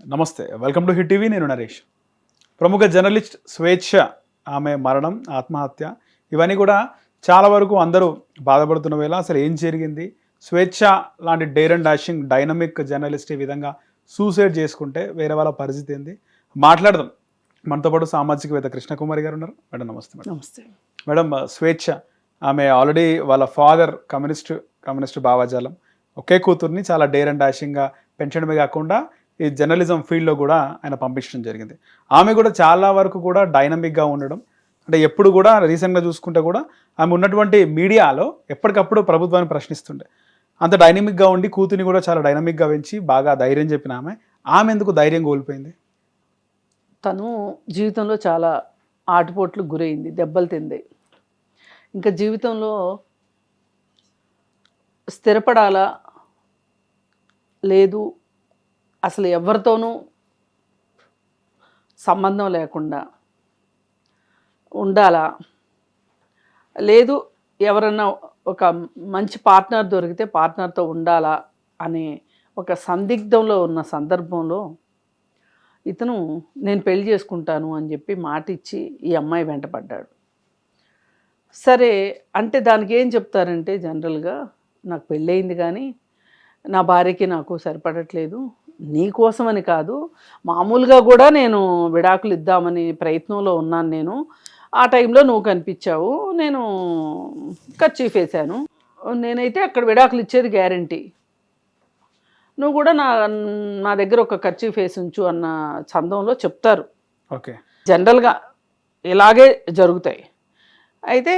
నమస్తే, welcome to hit TV. నేను నరేష్. ప్రముఖ జర్నలిస్ట్ స్వేచ్ఛ ఆమె మరణం, ఆత్మహత్య, ఇవన్నీ కూడా చాలా వరకు అందరూ బాధపడుతున్న వేళ అసలు ఏం జరిగింది, స్వేచ్ఛ లాంటి dare and dashing dynamic journalist ఈ విధంగా సూసైడ్ చేసుకుంటే వేరే వాళ్ళ పరిస్థితి ఏంది మాట్లాడదాం. మనతో పాటు సామాజికవేత్త కృష్ణకుమారి గారు ఉన్నారు. మేడం నమస్తే. మేడం నమస్తే. మేడం, స్వేచ్ఛ ఆమె ఆల్రెడీ వాళ్ళ ఫాదర్ కమ్యూనిస్ట్ భావజాలం, ఒకే కూతుర్ని చాలా డేర్ అండ్ డాషింగ్గా పెంచడమే కాకుండా ఈ జర్నలిజం ఫీల్డ్లో కూడా ఆయన పంపించడం జరిగింది. ఆమె కూడా చాలా వరకు కూడా డైనమిక్గా ఉండడం, అంటే ఎప్పుడు కూడా రీసెంట్గా చూసుకుంటే కూడా ఆమె ఉన్నటువంటి మీడియాలో ఎప్పటికప్పుడు ప్రభుత్వాన్ని ప్రశ్నిస్తుండే. అంత డైనమిక్గా ఉండి కూతురిని కూడా చాలా డైనమిక్గా పెంచి బాగా ధైర్యం చెప్పిన ఆమె ఎందుకు ధైర్యం కోల్పోయింది? తను జీవితంలో చాలా ఆటుపోట్లకు గురైంది, దెబ్బలు తింది. ఇంకా జీవితంలో స్థిరపడాలా లేదు, అసలు ఎవరితోనూ సంబంధం లేకుండా ఉండాలా లేదు, ఎవరన్నా ఒక మంచి పార్ట్నర్ దొరికితే పార్ట్నర్తో ఉండాలా అనే ఒక సందిగ్ధంలో ఉన్న సందర్భంలో ఇతను నేను పెళ్లి చేసుకుంటాను అని చెప్పి మాట ఇచ్చి ఈ అమ్మాయి వెంటపడ్డాడు. సరే అంటే దానికి ఏం చెప్తారంటే, జనరల్గా నాకు పెళ్ళయింది కానీ నా భార్యకి నాకు సరిపడట్లేదు, నీ కోసమని కాదు, మామూలుగా కూడా నేను విడాకులు ఇద్దామని ప్రయత్నంలో ఉన్నాను, నేను ఆ టైంలో నువ్వు కనిపించావు, నేను కర్చీఫ్ వేశాను, నేనైతే అక్కడ విడాకులు ఇచ్చేది గ్యారంటీ, నువ్వు కూడా నా దగ్గర ఒక కర్చీఫ్ వేసి ఉంచు అన్న చందంలో చెప్తారు. ఓకే, జనరల్గా ఇలాగే జరుగుతాయి. అయితే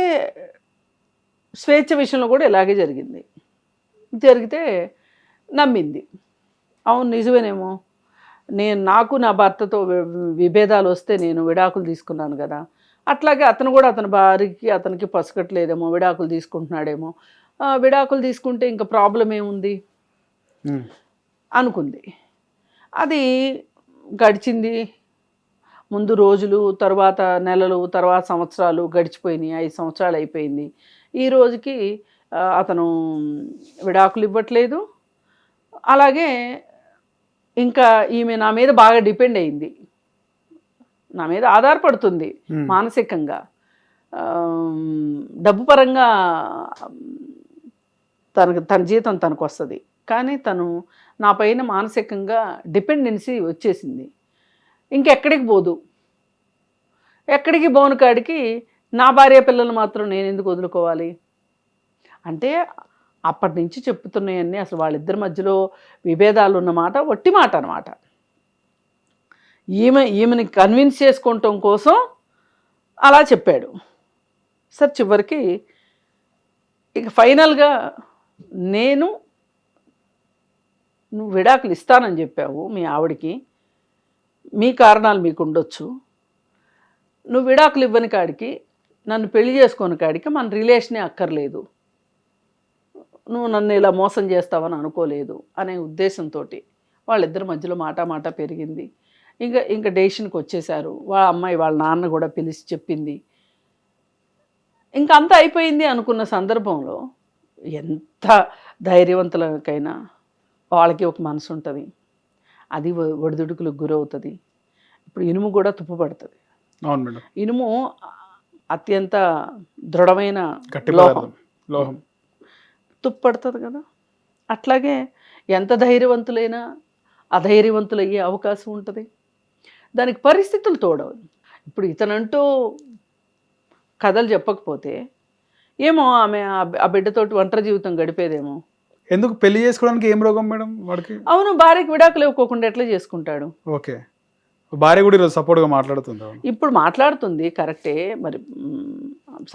స్వేచ్ఛ విషయంలో కూడా ఇలాగే జరిగితే నమ్మింది. అవును నిజమేనేమో, నాకు నా భర్తతో విభేదాలు వస్తే నేను విడాకులు తీసుకున్నాను కదా, అట్లాగే అతను కూడా అతని భార్యకి అతనికి పసగట్లేదేమో, విడాకులు తీసుకుంటున్నాడేమో, విడాకులు తీసుకుంటే ఇంకా ప్రాబ్లం ఏముంది అనుకుంది. అది గడిచింది. ముందు రోజులు, తర్వాత నెలలు, తర్వాత సంవత్సరాలు గడిచిపోయినాయి. 5 సంవత్సరాలు అయిపోయింది. ఈ రోజుకి అతను విడాకులు ఇవ్వట్లేదు. అలాగే ఇంకా ఈమె నా మీద బాగా డిపెండ్ అయింది, నా మీద ఆధారపడుతుంది మానసికంగా. డబ్బు పరంగా తన జీతం తనకు వస్తుంది, కానీ తను నా పైన మానసికంగా డిపెండెన్సీ వచ్చేసింది. ఇంకెక్కడికి పోదు. ఎక్కడికి పోను కాడికి నా భార్య పిల్లలు మాత్రం నేను ఎందుకు వదులుకోవాలి అంటే, అప్పటి నుంచి చెప్తున్నాయన్నీ అసలు వాళ్ళిద్దరి మధ్యలో విభేదాలు ఉన్నమాట వట్టి మాట అనమాట. ఈమెని కన్విన్స్ చేసుకోవటం కోసం అలా చెప్పాడు. సార్ చివరికి ఇక ఫైనల్గా నువ్వు విడాకులు ఇస్తానని చెప్పావు మీ ఆవిడికి, మీ కారణాలు మీకు ఉండొచ్చు, నువ్వు విడాకులు ఇవ్వని కాడికి, నన్ను పెళ్లి చేసుకోని కాడికి మన రిలేషనే అక్కర్లేదు, నువ్వు నన్ను ఇలా మోసం చేస్తావని అనుకోలేదు అనే ఉద్దేశంతో వాళ్ళిద్దరి మధ్యలో మాట పెరిగింది. ఇంకా డెసిషన్కి వచ్చేసారు. వాళ్ళ అమ్మాయి వాళ్ళ నాన్న కూడా పిలిచి చెప్పింది. ఇంకా అంతా అయిపోయింది అనుకున్న సందర్భంలో ఎంత ధైర్యవంతులకైనా వాళ్ళకి ఒక మనసు ఉంటుంది, అది ఒడిదుడుకులకు గురవుతుంది. ఇప్పుడు ఇనుము కూడా తుప్పు పడుతుంది. అవును మేడం, ఇనుము అత్యంత దృఢమైన లోహం, తుప్పు పడుతుంది కదా. అట్లాగే ఎంత ధైర్యవంతులైనా అధైర్యవంతులయ్యే అవకాశం ఉంటుంది. దానికి పరిస్థితులు తోడవు. ఇప్పుడు ఇతనంటూ కథలు చెప్పకపోతే ఏమో ఆమె ఆ బిడ్డతోటి ఒంటరి జీవితం గడిపేదేమో. ఎందుకు పెళ్లి చేసుకోవడానికి ఏం రోగం మేడం వాడికి? అవును, భార్యకి విడాకులు ఇవ్వకుండా ఎట్లా చేసుకుంటాడు? ఓకే, భార్య కూడా ఈరోజు సపోర్ట్గా మాట్లాడుతుంది. ఇప్పుడు మాట్లాడుతుంది కరెక్టే, మరి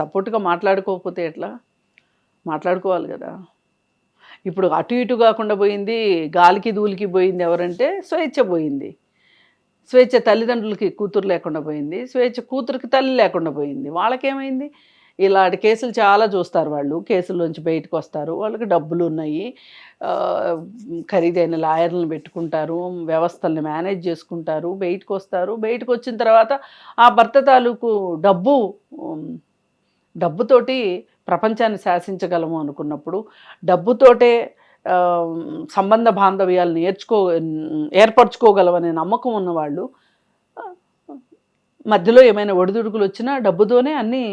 సపోర్ట్గా మాట్లాడుకోకపోతే ఎట్లా? మాట్లాడుకోవాలి కదా. ఇప్పుడు అటు ఇటు కాకుండా పోయింది, గాలికి ధూళికి పోయింది ఎవరంటే స్వేచ్ఛ పోయింది. స్వేచ్ఛ తల్లిదండ్రులకి కూతురు లేకుండా పోయింది, స్వేచ్ఛ కూతురికి తల్లి లేకుండా పోయింది. వాళ్ళకేమైంది? ఇలాంటి కేసులు చాలా చూస్తారు వాళ్ళు, కేసుల్లోంచి బయటకు వస్తారు, వాళ్ళకి డబ్బులు ఉన్నాయి, ఖరీదైన లాయర్లను పెట్టుకుంటారు, వ్యవస్థల్ని మేనేజ్ చేసుకుంటారు, బయటకు వస్తారు. బయటకు వచ్చిన తర్వాత ఆ భర్త తాలూకు డబ్బుతోటి ప్రపంచాన్ని శాసించగలము అనుకున్నప్పుడు, డబ్బుతోటే సంబంధ బాంధవ్యాలు ఏర్పరచుకోగలవనే నమ్మకం ఉన్నవాళ్ళు మధ్యలో ఏమైనా ఒడిదుడుకులు వచ్చినా డబ్బుతోనే అన్నీ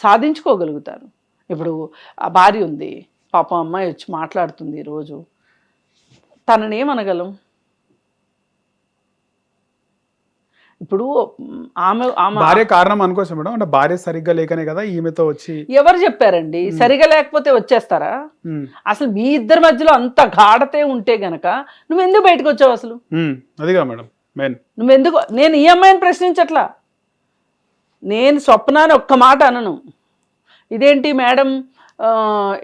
సాధించుకోగలుగుతారు. ఇప్పుడు ఆ భార్య ఉంది, పాపం అమ్మాయి వచ్చి మాట్లాడుతుంది ఈరోజు, తనని ఏమనగలం? ఇప్పుడు ఆమె భార్య కారణం అనుకోవచ్చు మేడం, అంటే భార్య సరిగ్గా లేకనే కదా ఈమెతో వచ్చి. ఎవరు చెప్పారండి సరిగా లేకపోతే వచ్చేస్తారా? అసలు మీ ఇద్దరి మధ్యలో అంత గాఢతే ఉంటే గనక నువ్వు ఎందుకు బయటకు వచ్చావు అసలు? అదిగా మేడం మెయిన్. నువ్వెందుకు? నేను ఈ అమ్మాయిని ప్రశ్నించట్లా, నేను స్వప్నాన్ని ఒక్క మాట అనను. ఇదేంటి మేడం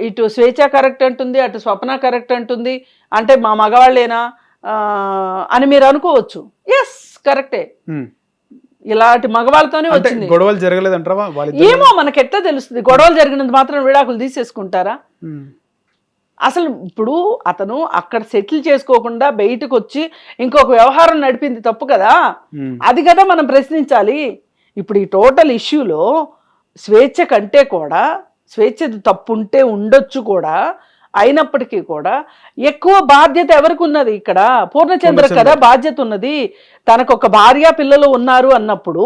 ఇటు స్వేచ్ఛ కరెక్ట్ అంటుంది, అటు స్వప్న కరెక్ట్ అంటుంది, అంటే మా మగవాళ్ళేనా అని మీరు అనుకోవచ్చు. ఎస్ కరెక్టే, ఇలాంటి మగవాళ్ళతోనే వచ్చింది. గొడవలు జరగలేదంటారా? ఏమో మనకి ఎట్లా తెలుస్తుంది? గొడవలు జరిగినంత మాత్రం విడాకులు తీసేసుకుంటారా? అసలు ఇప్పుడు అతను అక్కడ సెటిల్ చేసుకోకుండా బయటకు వచ్చి ఇంకొక వ్యవహారం నడిపింది తప్పు కదా, అది కదా మనం ప్రశ్నించాలి. ఇప్పుడు ఈ టోటల్ ఇష్యూలో స్వేచ్ఛ కంటే కూడా, స్వేచ్ఛ తప్పు ఉంటే ఉండొచ్చు కూడా, అయినప్పటికీ కూడా ఎక్కువ బాధ్యత ఎవరికి ఉన్నది? ఇక్కడ పూర్ణచంద్ర కదా బాధ్యత ఉన్నది. తనకు ఒక భార్య పిల్లలు ఉన్నారు అన్నప్పుడు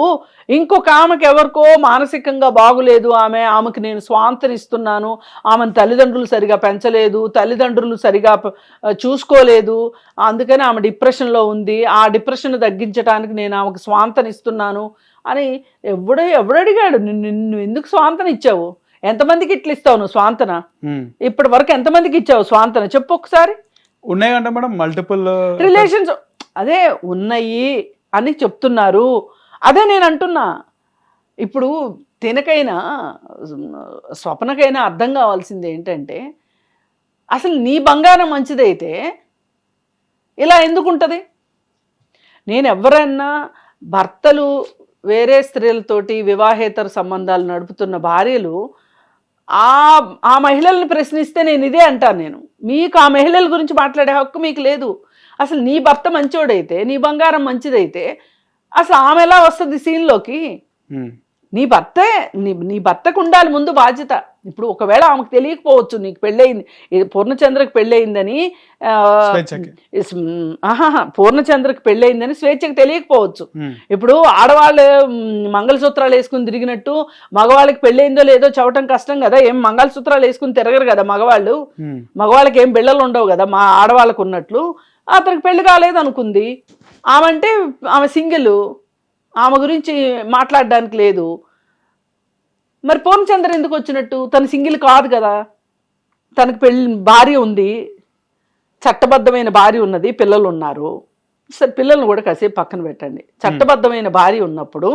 ఇంకొక ఆమెకు ఎవరికో మానసికంగా బాగులేదు, ఆమెకు నేను స్వాంతన ఇస్తున్నాను, ఆమెను తల్లిదండ్రులు సరిగా పెంచలేదు, తల్లిదండ్రులు సరిగా చూసుకోలేదు, అందుకని ఆమె డిప్రెషన్లో ఉంది, ఆ డిప్రెషన్ తగ్గించడానికి నేను ఆమెకు స్వాంతన ఇస్తున్నాను అని ఎవడడిగాడు? నిన్ను ఎందుకు స్వాంతన ఇచ్చావు? ఎంతమందికి ఇట్లా ఇస్తావు నువ్వు స్వాంతన? ఇప్పటి వరకు ఎంతమందికి ఇచ్చావు స్వాంతన చెప్పు ఒకసారి. ఉన్నాయంట మేడం మల్టిపుల్ రిలేషన్స్, అదే ఉన్నాయి అని చెప్తున్నారు. అదే నేను అంటున్నా. ఇప్పుడు తినకైనా స్వప్నకైనా అర్థం కావాల్సింది ఏంటంటే, అసలు నీ బంగారం మంచిదైతే ఇలా ఎందుకుంటుంది? నేను ఎవరైనా భర్తలు వేరే స్త్రీలతోటి వివాహేతర సంబంధాలు నడుపుతున్న భార్యలు ఆ మహిళల్ని ప్రశ్నిస్తే నేను ఇదే అంటాను. నేను మీకు ఆ మహిళల గురించి మాట్లాడే హక్కు మీకు లేదు. అసలు నీ భర్త మంచోడైతే, నీ బంగారం మంచిదైతే అసలు ఆమె ఎలా వస్తుంది సీన్లోకి? నీ భర్తకు ఉండాలి ముందు బాధ్యత. ఇప్పుడు ఒకవేళ ఆమెకు తెలియకపోవచ్చు నీకు పెళ్ళయింది, పూర్ణచంద్రకి పెళ్ళయిందని, పూర్ణచంద్రకి పెళ్ళయిందని స్వేచ్ఛకి తెలియకపోవచ్చు. ఇప్పుడు ఆడవాళ్ళు మంగళసూత్రాలు వేసుకుని తిరిగినట్టు మగవాళ్ళకి పెళ్ళయిందో లేదో చెప్పడం కష్టం కదా. ఏం మంగళసూత్రాలు వేసుకుని తిరగరు కదా మగవాళ్ళు, మగవాళ్ళకి ఏం బిళ్ళలు ఉండవు కదా మా ఆడవాళ్ళకు ఉన్నట్లు. అతనికి పెళ్లి కాలేదు అనుకుంది, ఆమె సింగిల్, ఆమె గురించి మాట్లాడడానికి లేదు. మరి పూర్ణచంద్ర ఎందుకు వచ్చినట్టు? తను సింగిల్ కాదు కదా, తనకు భార్య ఉంది, చట్టబద్ధమైన భార్య ఉన్నది, పిల్లలు ఉన్నారు. సరే పిల్లల్ని కూడా కాసేపు పక్కన పెట్టండి. చట్టబద్ధమైన భార్య ఉన్నప్పుడు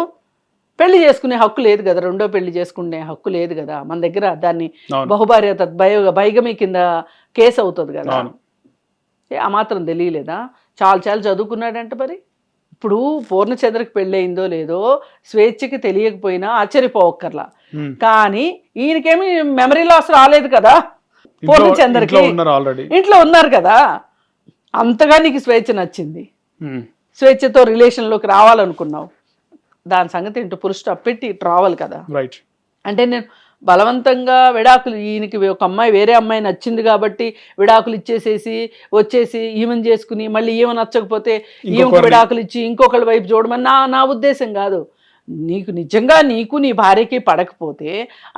పెళ్లి చేసుకునే హక్కు లేదు కదా, రెండో పెళ్లి చేసుకునే హక్కు లేదు కదా మన దగ్గర. దాన్ని బహుభార్య బైగమి కింద కేసు అవుతుంది కదా. ఆ మాత్రం తెలియలేదా? చాలా చదువుకున్నాడంట. మరి ఇప్పుడు పూర్ణచంద్రకి పెళ్ళయిందో లేదో స్వేచ్ఛకి తెలియకపోయినా ఆశ్చర్యపోవక్కర్లా. కానీ ఈయనకేమి మెమరీ లాస్ రాలేదు కదా, పూర్ణచంద్రకి ఇంట్లో ఉన్నారు కదా. అంతగా నీకు స్వేచ్ఛ నచ్చింది, స్వేచ్ఛతో రిలేషన్లోకి రావాలనుకున్నావు, దాని సంగతి ఇంటూ పురుష పెట్టి రావాలి కదా. అంటే నేను బలవంతంగా విడాకులు, ఈయనకి ఒక అమ్మాయి వేరే అమ్మాయి నచ్చింది కాబట్టి విడాకులు ఇచ్చేసేసి వచ్చేసి ఈమెను చేసుకుని మళ్ళీ ఈమె నచ్చకపోతే ఈమెకు విడాకులు ఇచ్చి ఇంకొకళ్ళ వైపు చూడమని నా ఉద్దేశం కాదు. నీకు నిజంగా నీకు నీ భార్యకి పడకపోతే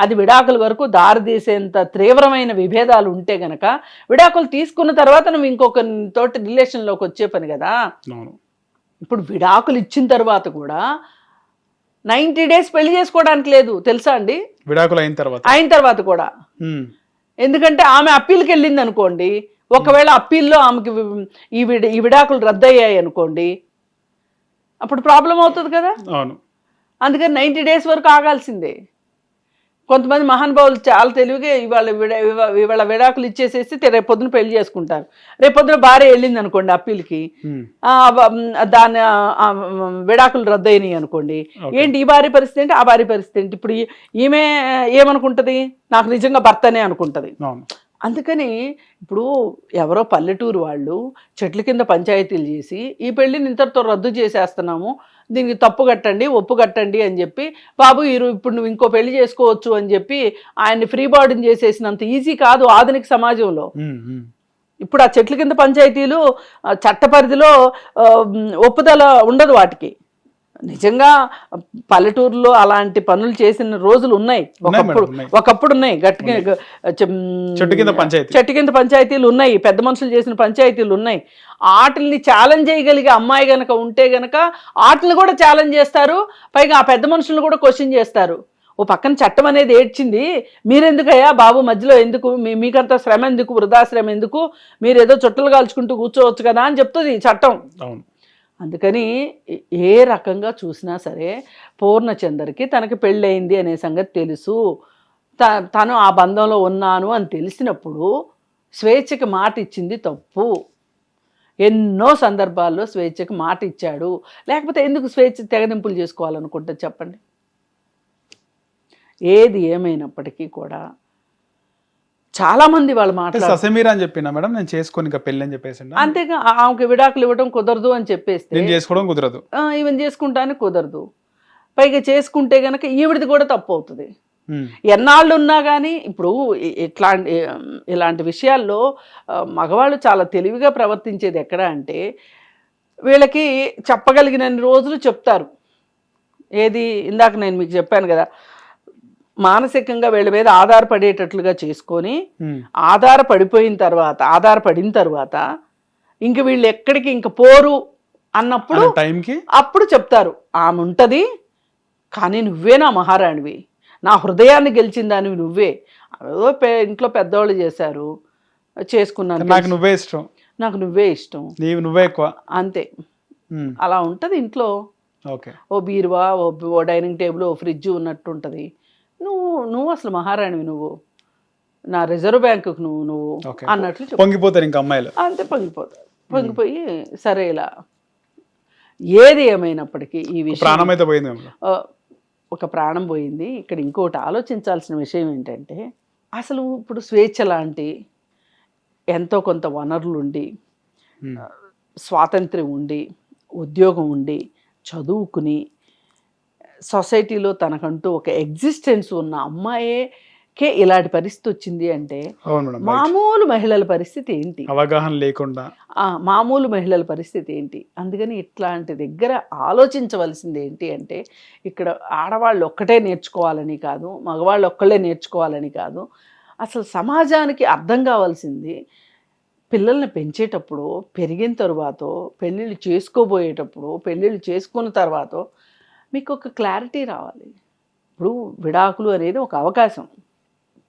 అది విడాకుల వరకు దారితీసేంత తీవ్రమైన విభేదాలు ఉంటే గనక విడాకులు తీసుకున్న తర్వాత నువ్వు ఇంకొక తోటి రిలేషన్లోకి వచ్చే పని కదా. ఇప్పుడు విడాకులు ఇచ్చిన తర్వాత కూడా 90 days పెళ్లి చేసుకోవడానికి లేదు తెలుసా అండి, విడాకులు అయిన తర్వాత కూడా. ఎందుకంటే ఆమె అప్పీల్కి వెళ్ళింది అనుకోండి, ఒకవేళ అప్పీల్లో ఆమెకి ఈ విడాకులు రద్దయ్యాయి అనుకోండి, అప్పుడు ప్రాబ్లం అవుతుంది కదా. అందుకని 90 days వరకు ఆగాల్సిందే. కొంతమంది మహానుభావులు చాలా తెలివిగా ఇవాళ విడాకులు ఇచ్చేసేసి రేపొద్దున పెళ్లి చేసుకుంటారు. రేపొద్దున భార్య వెళ్ళింది అనుకోండి అప్పీల్కి, దాని విడాకులు రద్దయినాయి అనుకోండి, ఏంటి ఈ భార్య పరిస్థితి ఏంటి, ఆ భార్య పరిస్థితి ఏంటి? ఇప్పుడు ఈమె ఏమనుకుంటది? నాకు నిజంగా భర్తనే అనుకుంటది. అందుకని ఇప్పుడు ఎవరో పల్లెటూరు వాళ్ళు చెట్ల కింద పంచాయతీలు చేసి ఈ పెళ్ళిని ఇంతటితో రద్దు చేసేస్తున్నాము, దీనికి తప్పు కట్టండి, ఒప్పు కట్టండి అని చెప్పి, బాబు ఇప్పుడు నువ్వు ఇంకో పెళ్లి చేసుకోవచ్చు అని చెప్పి ఆయన్ని ఫ్రీ బార్డన్ చేసేసినంత ఈజీ కాదు ఆధునిక సమాజంలో. ఇప్పుడు ఆ చెట్ల కింద పంచాయతీలు చట్ట పరిధిలో ఒప్పుదల ఉండదు వాటికి. నిజంగా పల్లెటూరులో అలాంటి పనులు చేసిన రోజులు ఉన్నాయి, ఒకప్పుడు ఉన్నాయి. గట్టిగా చెట్టు కింద పంచాయతీలు ఉన్నాయి, పెద్ద మనుషులు చేసిన పంచాయతీలు ఉన్నాయి. వాటిని ఛాలెంజ్ చేయగలిగే అమ్మాయి గనక ఉంటే గనక వాటిని కూడా ఛాలెంజ్ చేస్తారు, పైగా ఆ పెద్ద మనుషులను కూడా క్వశ్చన్ చేస్తారు. ఓ పక్కన చట్టం అనేది ఏడ్చింది, మీరెందుకయ్యా బాబు మధ్యలో ఎందుకు, మీకంత శ్రమ ఎందుకు, వృధాశ్రమ ఎందుకు, మీరేదో చుట్టలు కాల్చుకుంటూ కూర్చోవచ్చు కదా అని చెప్తుంది చట్టం. అందుకని ఏ రకంగా చూసినా సరే పూర్ణచందర్కి తనకి పెళ్ళయింది అనే సంగతి తెలుసు, తను ఆ బంధంలో ఉన్నాను అని తెలిసినప్పుడు స్వేచ్ఛకి మాట ఇచ్చింది తప్పు. ఎన్నో సందర్భాల్లో స్వేచ్ఛకి మాట ఇచ్చాడు, లేకపోతే ఎందుకు స్వేచ్ఛ తెగదింపులు చేసుకోవాలనుకుంటే చెప్పండి. ఏది ఏమైనప్పటికీ కూడా చాలా మంది వాళ్ళు మాట్లాడారు అని చెప్పినా మేడం, నేను చేసుకొని పెళ్ళి అని చెప్పేసి, అంతేగా ఆమెకి విడాకులు ఇవ్వడం కుదరదు అని చెప్పేస్తే చేసుకోవడం కుదరదు, ఈవెన్ చేసుకుంటానే కుదరదు. పైగా చేసుకుంటే గనక ఈవిడిది కూడా తప్పు అవుతుంది. ఎన్నాళ్ళు ఉన్నా కానీ ఇప్పుడు ఇలాంటి విషయాల్లో మగవాళ్ళు చాలా తెలివిగా ప్రవర్తించేది ఎక్కడ అంటే, వీళ్ళకి చెప్పగలిగినన్ని రోజులు చెప్తారు. ఏది ఇందాక నేను మీకు చెప్పాను కదా, మానసికంగా వీళ్ళ మీద ఆధారపడేటట్లుగా చేసుకొని ఆధారపడిన తర్వాత ఇంక వీళ్ళు ఎక్కడికి ఇంక పోరు అన్నప్పుడు అప్పుడు చెప్తారు, ఆమె ఉంటది కానీ నువ్వే నా మహారాణివి, నా హృదయాన్ని గెలిచిన దానివి నువ్వే. ఏదో ఇంట్లో పెద్దవాళ్ళు చేశారు, చేసుకున్నాను, నాకు నువ్వే ఇష్టం, నువ్వే ఎక్కువ, అంతే. అలా ఉంటది ఇంట్లో. ఓ బీరువా, ఓ డైనింగ్ టేబుల్, ఓ ఫ్రిడ్జ్ ఉన్నట్టు ఉంటది. నువ్వు అసలు మహారాణివి, నువ్వు నా రిజర్వ్ బ్యాంకుకు నువ్వు అన్నట్లు పొంగిపోతారు ఇంకా అమ్మాయిలు, అంతే పొంగిపోయి సరే ఇలా. ఏది ఏమైనప్పటికీ ఈ విషయం ఒక ప్రాణం పోయింది. ఇక్కడ ఇంకోటి ఆలోచించాల్సిన విషయం ఏంటంటే, అసలు ఇప్పుడు స్వేచ్ఛ లాంటి ఎంతో కొంత వనరులు ఉండి, స్వాతంత్ర్యం ఉండి, ఉద్యోగం ఉండి, చదువుకుని సొసైటీలో తనకంటూ ఒక ఎగ్జిస్టెన్స్ ఉన్న అమ్మాయికే ఇలాంటి పరిస్థితి వచ్చింది అంటే మామూలు మహిళల పరిస్థితి ఏంటి, అవగాహన లేకుండా మామూలు మహిళల పరిస్థితి ఏంటి. అందుకని ఇట్లాంటి దగ్గర ఆలోచించవలసింది ఏంటి అంటే, ఇక్కడ ఆడవాళ్ళు ఒక్కటే నేర్చుకోవాలని కాదు, మగవాళ్ళు ఒక్కళ్ళే నేర్చుకోవాలని కాదు, అసలు సమాజానికి అర్థం కావాల్సింది పిల్లల్ని పెంచేటప్పుడు, పెరిగిన తరువాత, పెళ్ళిళ్ళు చేసుకోబోయేటప్పుడు, పెళ్ళిళ్ళు చేసుకున్న తర్వాత మీకు ఒక క్లారిటీ రావాలి. ఇప్పుడు విడాకులు అనేది ఒక అవకాశం,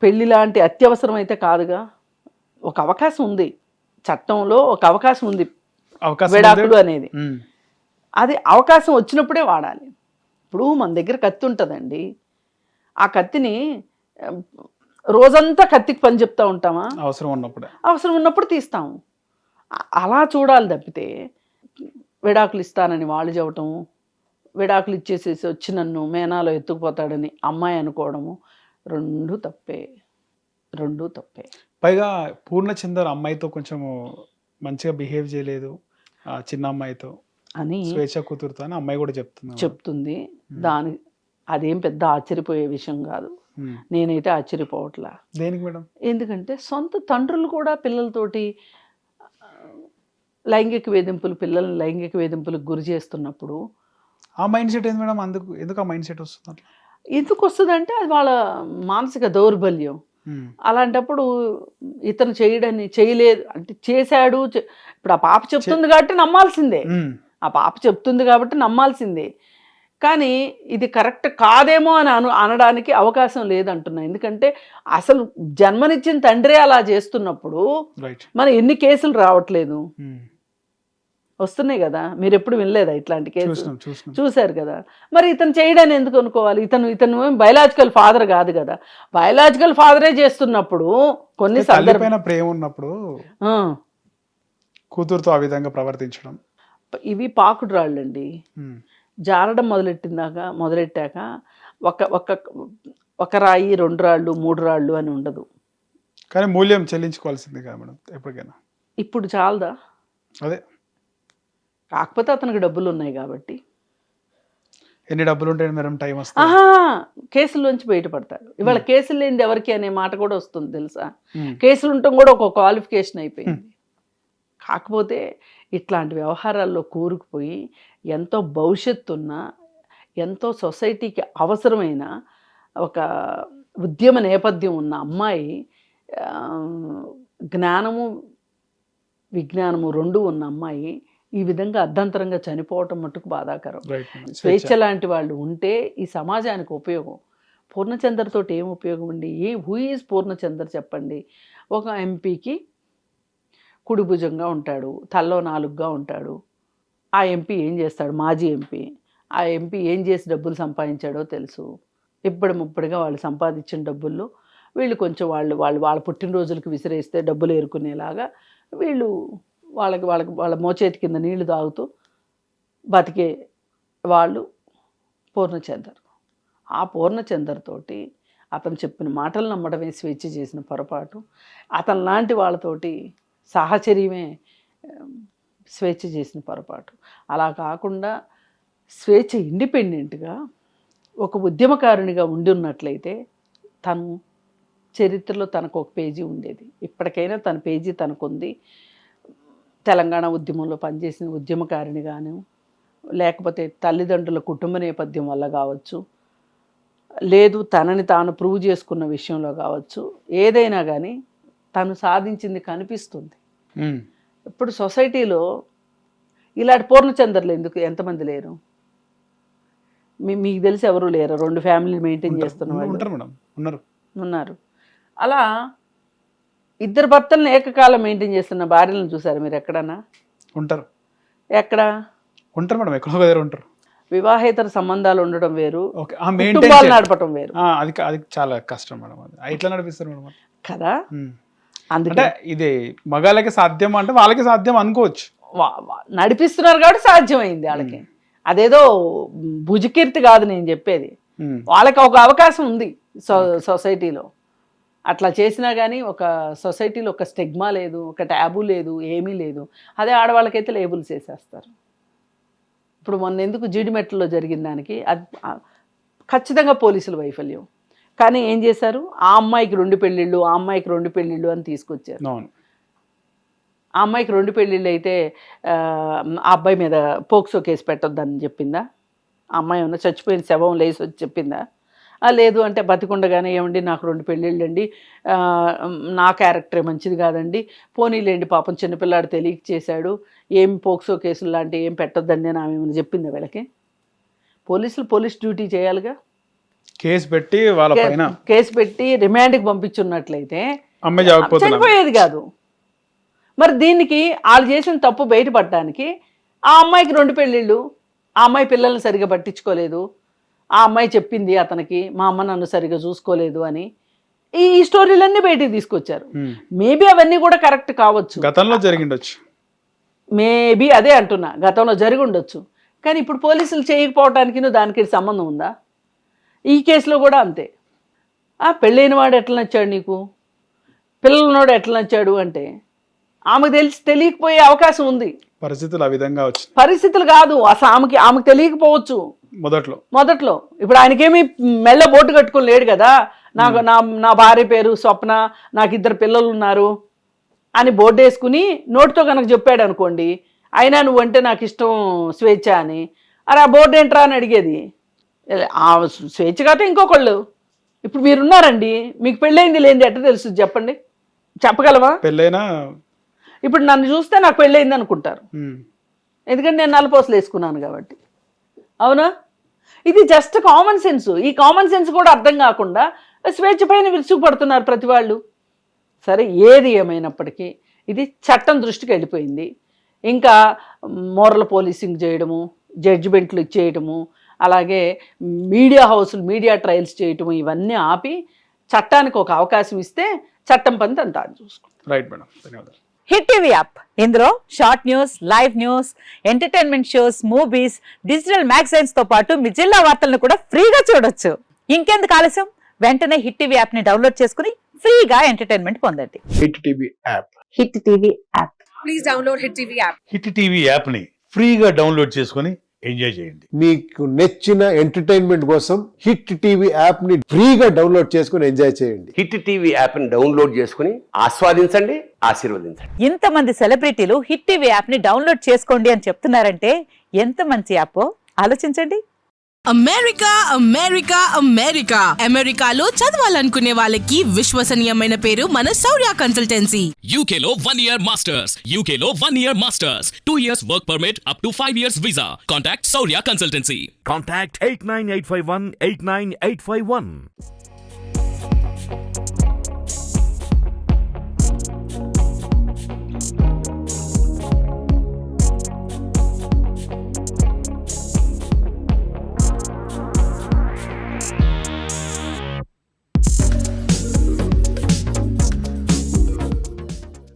పెళ్లి లాంటి అత్యవసరం అయితే కాదుగా. ఒక అవకాశం ఉంది, చట్టంలో ఒక అవకాశం ఉంది విడాకులు అనేది. అది అవకాశం వచ్చినప్పుడే వాడాలి. ఇప్పుడు మన దగ్గర కత్తి ఉంటుందండి, ఆ కత్తిని రోజంతా కత్తికి పని చెప్తా ఉంటామా? అవసరం ఉన్నప్పుడు తీస్తాము. అలా చూడాలి తప్పితే విడాకులు ఇస్తానని వాళ్ళు చెప్పటము, విడాకులు ఇచ్చేసేసి వచ్చి నన్ను మేనాలో ఎత్తుకుపోతాడని అమ్మాయి అనుకోవడము, రెండు తప్పే. పైగా పూర్ణచందర్ అమ్మాయితో కొంచెం మంచిగా బిహేవ్ చేయలేదు, చిన్న అమ్మాయితో అని, స్వేచ్ఛ కూతురుతో అని అమ్మాయి కూడా చెప్తుంది. అదేం పెద్ద ఆశ్చర్యపోయే విషయం కాదు, నేనైతే ఆశ్చర్యపోవట్లా. దేనికి మేడం? ఎందుకంటే సొంత తండ్రులు కూడా పిల్లలతోటి పిల్లల్ని లైంగిక వేధింపులకు గురి చేస్తున్నప్పుడు ఆ మైండ్ సెట్ ఏంది మేడం? ఎందుకు ఆ మైండ్ సెట్ వస్తుంది? ఎందుకు వస్తుంది అంటే అది వాళ్ళ మానసిక దౌర్బల్యం. అలాంటప్పుడు ఇతను చేయలేదు అంటే చేశాడు. ఇప్పుడు ఆ పాప చెప్తుంది కాబట్టి నమ్మాల్సిందే, కానీ ఇది కరెక్ట్ కాదేమో అని అనడానికి అవకాశం లేదంటున్నా. ఎందుకంటే అసలు జన్మనిచ్చిన తండ్రే అలా చేస్తున్నప్పుడు మన ఎన్ని కేసులు రావట్లేదు, వస్తున్నాయి కదా. మీరు ఎప్పుడు వినలేదా ఇట్లాంటి కేసులు? చూశారు కదా. మరి ఇతను చేయడాన్ని ఎందుకు అనుకోవాలి? ఇతను బయలాజికల్ ఫాదర్ కాదు కదా. బయలాజికల్ ఫాదరే చేస్తున్నప్పుడు కొన్ని సందర్భాల ప్రేమ ఉన్నప్పుడు కూతురుతో ఆ విధంగా ప్రవర్తించడం, ఇవి పాకుడు రాళ్ళండి. జారడం మొదలెట్టాక ఒక రాయి, 2 రాళ్ళు, 3 రాళ్ళు అని ఉండదు. కానీ మూల్యం చెల్లించుకోవాల్సింది కదా మేడం ఎప్పటికైనా. ఇప్పుడు చాలదా? అదే కాకపోతే అతనికి డబ్బులు ఉన్నాయి కాబట్టి. ఎన్ని డబ్బులు ఉంటాయి మేడం, టైం వస్తుంది. ఆహా, కేసుల్లోంచి బయటపడతాడు. ఇవాళ కేసులు లేనిది ఎవరికి అనే మాట కూడా వస్తుంది తెలుసా. కేసులు ఉండటం కూడా ఒక క్వాలిఫికేషన్ అయిపోయింది. కాకపోతే ఇట్లాంటి వ్యవహారాల్లో కూరుకుపోయి ఎంతో భవిష్యత్తు ఉన్న, ఎంతో సొసైటీకి అవసరమైన ఒక ఉద్యమ నేపథ్యం ఉన్న అమ్మాయి, జ్ఞానము విజ్ఞానము రెండు ఉన్న అమ్మాయి ఈ విధంగా అర్ధంతరంగా చనిపోవటం మట్టుకు బాధాకరం. స్వేచ్ఛ లాంటి వాళ్ళు ఉంటే ఈ సమాజానికి ఉపయోగం. పూర్ణచంద్రతో ఏం ఉపయోగం అండి? హూ ఈజ్ పూర్ణచంద్ర చెప్పండి? ఒక ఎంపీకి కుడి భుజంగా ఉంటాడు, తల్లో నాలుగుగా ఉంటాడు. ఆ ఎంపీ ఏం చేస్తాడు? మాజీ ఎంపీ. ఆ ఎంపీ ఏం చేసి డబ్బులు సంపాదించాడో తెలుసు. ఇప్పటిగా వాళ్ళు సంపాదించిన డబ్బుల్లో వీళ్ళు కొంచెం వాళ్ళ పుట్టినరోజులకు విసిరేస్తే డబ్బులు ఏరుకునేలాగా వీళ్ళు వాళ్ళ మోచేతి కింద నీళ్లు తాగుతూ బతికే వాళ్ళు పూర్ణచందర్. ఆ పూర్ణచందర్తోటి అతను చెప్పిన మాటలు నమ్మడమే స్వేచ్ఛ చేసిన పొరపాటు. అతను లాంటి వాళ్ళతోటి సాహచర్యమే స్వేచ్ఛ చేసిన పొరపాటు. అలా కాకుండా స్వేచ్ఛ ఇండిపెండెంట్గా ఒక ఉద్యమకారునిగా ఉండి ఉన్నట్లయితే తను చరిత్రలో తనకు ఒక పేజీ ఉండేది. ఇప్పటికైనా తన పేజీ తనకుంది. తెలంగాణ ఉద్యమంలో పనిచేసిన ఉద్యమకారినిగాను, లేకపోతే తల్లిదండ్రుల కుటుంబ నేపథ్యం వల్ల కావచ్చు, లేదు తనని తాను ప్రూవ్ చేసుకున్న విషయంలో కావచ్చు, ఏదైనా కానీ తను సాధించింది కనిపిస్తుంది. ఇప్పుడు సొసైటీలో ఇలాంటి పూర్ణచంద్రలు ఎంతమంది లేరు? మీకు తెలిసి ఎవరు లేరు? 2 ఫ్యామిలీలు మెయింటైన్ చేస్తున్న వాళ్ళు ఉన్నారు. అలా 2 భర్తలను ఏకకాలం మెయింటైన్ చేస్తున్న భార్యలను చూసారు మీరు ఎక్కడన్నా? ఉంటారు. ఎక్కడ ఉంటారు మేడం, ఎక్కడో ఉంటారు. వివాహేతర సంబంధాలు ఉండడం వేరు, కుటుంబాలు నడపడం వేరు. అది చాలా కష్టం మేడం. అది ఎట్లా నడిపిస్తారు మేడం కదా? అందుకే ఇది మగాళ్ళకి సాధ్యం అంటే వాళ్ళకి సాధ్యం అనుకోవచ్చు. నడిపిస్తున్నారు కాబట్టి సాధ్యమైంది వాళ్ళకి. అదేదో భుజకీర్తి కాదు నేను చెప్పేది. వాళ్ళకి ఒక అవకాశం ఉంది సొసైటీలో. అట్లా చేసినా కానీ ఒక సొసైటీలో ఒక స్టిగ్మా లేదు, ఒక ట్యాబు లేదు, ఏమీ లేదు. అదే ఆడవాళ్ళకైతే లేబుల్స్ వేసేస్తారు. ఇప్పుడు మొన్న ఎందుకు జీడిమెట్లలో జరిగిన దానికి అది ఖచ్చితంగా పోలీసుల వైఫల్యం. కానీ ఏం చేశారు? ఆ అమ్మాయికి 2 పెళ్ళిళ్ళు, ఆ అమ్మాయికి 2 పెళ్ళిళ్ళు అని తీసుకొచ్చారు. ఆ అమ్మాయికి 2 పెళ్ళిళ్ళు అయితే ఆ అబ్బాయి మీద పోక్సో కేసు పెట్టొద్దని చెప్పిందా? ఆ అమ్మాయి ఏమన్నా చచ్చిపోయిన శవం లేసి వచ్చి చెప్పిందా? లేదు అంటే బతికుండగానే ఏమండి నాకు 2 పెళ్ళిళ్ళు అండి, నా క్యారెక్టరే మంచిది కాదండి, పోనీలేండి పాపం చిన్నపిల్లాడు తెలియక చేశాడు, ఏం పోక్సో కేసులు లాంటివి ఏం పెట్టొద్దండి అని ఆమె ఏమైనా చెప్పిందా వీళ్ళకి? పోలీసులు పోలీస్ డ్యూటీ చేయాలిగా. కేసు పెట్టి రిమాండ్కి పంపించున్నట్లయితే చనిపోయేది కాదు. మరి దీనికి వాళ్ళు చేసిన తప్పు బయటపడటానికి ఆ అమ్మాయికి 2 పెళ్ళిళ్ళు, ఆ అమ్మాయి పిల్లల్ని సరిగా పట్టించుకోలేదు, ఆ అమ్మాయి చెప్పింది అతనికి మా అమ్మ నన్ను సరిగా చూసుకోలేదు అని ఈ స్టోరీలన్నీ బయటికి తీసుకొచ్చారు. మేబీ అవన్నీ కూడా కరెక్ట్ కావచ్చు, గతంలో జరిగిండొచ్చు, మేబీ అదే అంటున్నా, గతంలో జరిగి ఉండొచ్చు. కానీ ఇప్పుడు పోలీసులు చేయకపోవటానికి దానికి సంబంధం ఉందా? ఈ కేసులో కూడా అంతే. పెళ్ళైన వాడు ఎట్లా నచ్చాడు నీకు, పిల్లలనోడు ఎట్లా నచ్చాడు అంటే ఆమెకు తెలియకపోయే అవకాశం ఉంది. పరిస్థితులు ఆ విధంగా వచ్చి పరిస్థితులు కాదు అసలు ఆమెకు తెలియకపోవచ్చు మొదట్లో. ఇప్పుడు ఆయనకేమి మెల్ల బోటు కట్టుకొని లేడు కదా, నాకు నా భార్య పేరు స్వప్న, నాకు 2 పిల్లలు ఉన్నారు అని బోర్డు వేసుకుని నోటితో కనుక చెప్పాడు అనుకోండి, అయినా నువ్వంటే నాకు ఇష్టం స్వేచ్ఛ అని. అరే ఆ బోర్డు ఏంట్రా అని అడిగేది. ఆ స్వేచ్ఛ కాదు ఇంకొకళ్ళు. ఇప్పుడు మీరున్నారండి, మీకు పెళ్ళైంది లేనిది ఎట్లా తెలుసు చెప్పండి? చెప్పగలవా? పెళ్ళైనా ఇప్పుడు నన్ను చూస్తే నాకు పెళ్ళయింది అనుకుంటారు, ఎందుకంటే నేను నల్లపోసలు వేసుకున్నాను కాబట్టి. అవునా? ఇది జస్ట్ కామన్ సెన్స్. ఈ కామన్ సెన్స్ కూడా అర్థం కాకుండా స్వేచ్ఛ పైన విరుచుకుపడుతున్నారు ప్రతి వాళ్ళు. సరే ఏది ఏమైనప్పటికీ ఇది చట్టం దృష్టికి వెళ్ళిపోయింది. ఇంకా మోరల్ పోలీసింగ్ చేయడము, జడ్జిమెంట్లు ఇచ్చేయటము, అలాగే మీడియా హౌసులు మీడియా ట్రయల్స్ చేయటము, ఇవన్నీ ఆపి చట్టానికి ఒక అవకాశం ఇస్తే చట్టం పని తను చూసుకుంటాం. రైట్ మేడం, ధన్యవాదాలు. హిట్ టీవీ యాప్, ఇందులో short news, live news, entertainment shows, movies, digital magazines తో పాటు మీ జిల్లా వార్తలను కూడా ఫ్రీగా చూడొచ్చు. ఇంకెందుకు ఆలస్యం? వెంటనే హిట్ టీవీ యాప్ ని డౌన్లోడ్ చేసుకుని ఫ్రీగా ఎంటర్టైన్మెంట్ పొందండి. Hit TV app. Hit TV app. Please download Hit TV app. Hit TV యాప్ని ఫ్రీగా డౌన్లోడ్ చేసుకొని ఎంజాయ్ చేయండి. మీకు నచ్చిన ఎంటర్టైన్మెంట్ కోసం హిట్ టీవీ యాప్ ని ఫ్రీగా డౌన్లోడ్ చేసుకుని ఎంజాయ్ చేయండి. హిట్ టీవీ యాప్ని డౌన్లోడ్ చేసుకుని ఆస్వాదించండి, ఆశీర్వదించండి. ఇంతమంది సెలబ్రిటీలు హిట్ టీవీ యాప్ ని డౌన్లోడ్ చేసుకోండి అని చెప్తున్నారంటే ఎంత మంచి యాప్ ఆలోచించండి. అమెరికా అమెరికా అమెరికా అమెరికాలో చదవాలనుకునే వాళ్ళకి విశ్వసనీయమైన పేరు మన శౌర్య consultancy. UK Law 1 Year Masters. UK Law 1 Year Masters. 2 years work permit up to 5 years visa. Contact Saurya Consultancy. Contact 89851 89851.